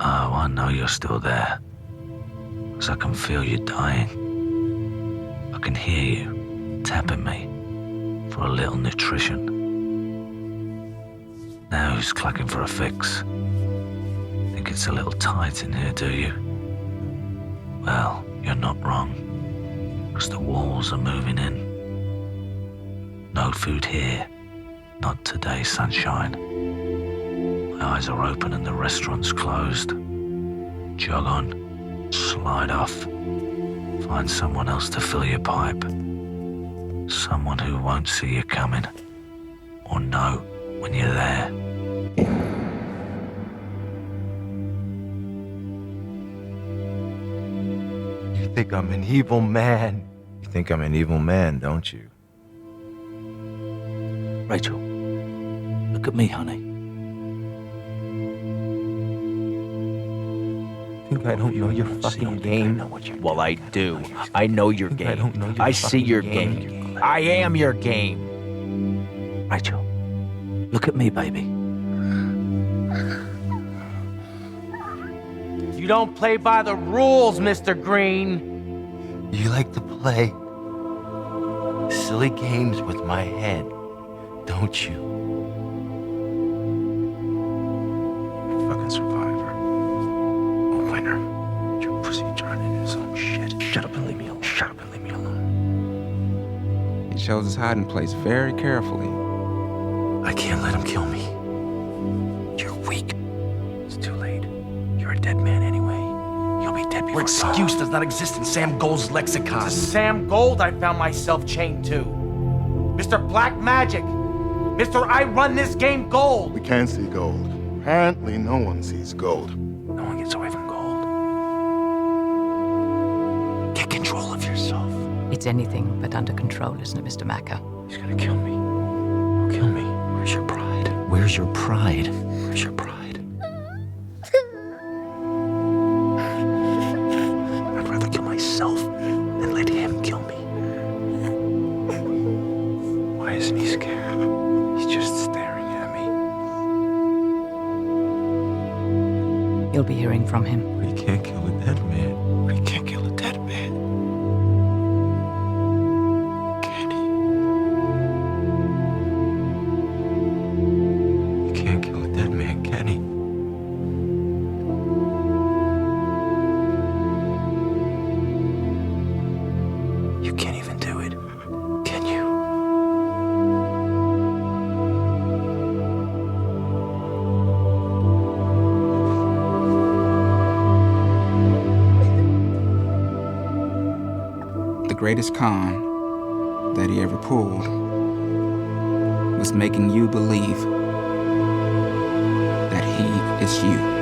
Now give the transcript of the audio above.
Oh, I know you're still there. 'Cause I can feel you dying. I can hear you tapping me for a little nutrition. Now who's clacking for a fix? Think it's a little tight in here, do you? Well, you're not wrong. 'Cause the walls are moving in. No food here. Not today, sunshine. My eyes are open and the restaurant's closed. Jog on. Slide off. Find someone else to fill your pipe. Someone who won't see you coming. Or know when you're there. You think I'm an evil man? You think I'm an evil man, don't you? Rachel, look at me, honey. Think I don't know your fucking game? Well, I do. I know your Think game. I don't know your I see fucking your game. game. I am your game. Rachel, look at me, baby. You don't play by the rules, Mr. Green. You like to play silly games with my head, don't you? Fucking survivor. A winner. Your pussy turned into some shit. Shut up and leave me alone. Shut up and leave me alone. He chose his hiding place very carefully. I can't let him kill me. You're weak. It's too late. You're a dead man anyway. You'll be dead before Your excuse does not exist in Sam Gold's lexicon. To Sam Gold, I found myself chained to. Mr. Black Magic. Mr. I run this game Gold. We can see gold. Apparently, no one sees gold. No one gets away from gold. Get control of yourself. It's anything but under control, isn't it, Mr. Macker? He's gonna kill me. He'll kill me. Where's your pride? Where's your pride? Where's your pride? I'd rather kill myself than let him kill me. Why isn't he scared? He's just staring at me. You'll be hearing from him. But he can't kill a dead man. But he can't kill a dead man. Can he? He can't kill a dead man, can he? You can't even do it, can you? The greatest con that he ever pulled was making you believe that he is you.